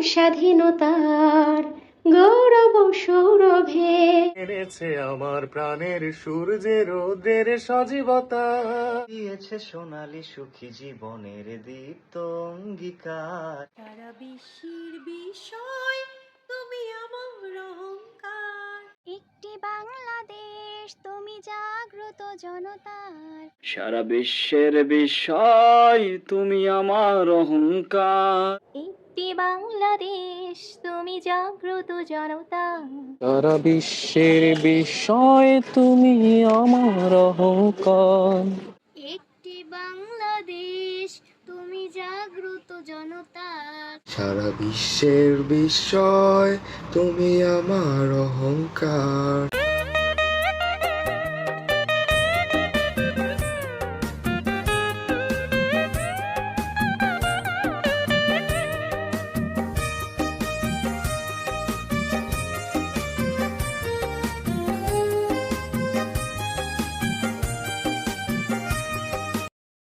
স্বাধীনতার গৌরব সৌরভে এনেছে আমার প্রাণের সূর্যের রোদের সজীবতা, দিয়েছে সোনালী সুখী জীবনের দীপ্ত অঙ্গীকার। সারা বিশ্বের বিষয় তুমি আমার অহংকার। একটি বাংলাদেশ তুমি জাগ্রত জনতার। সারা বিশ্বের বিষয় তুমি আমার অহংকার। একটি বাংলাদেশ তুমি জাগ্রত জনতা। সারা বিশ্বের বিষয় তুমি আমার অহংকার। একটি বাংলাদেশ তুমি জাগ্রত জনতা। সারা বিশ্বের বিষয় তুমি আমার অহংকার।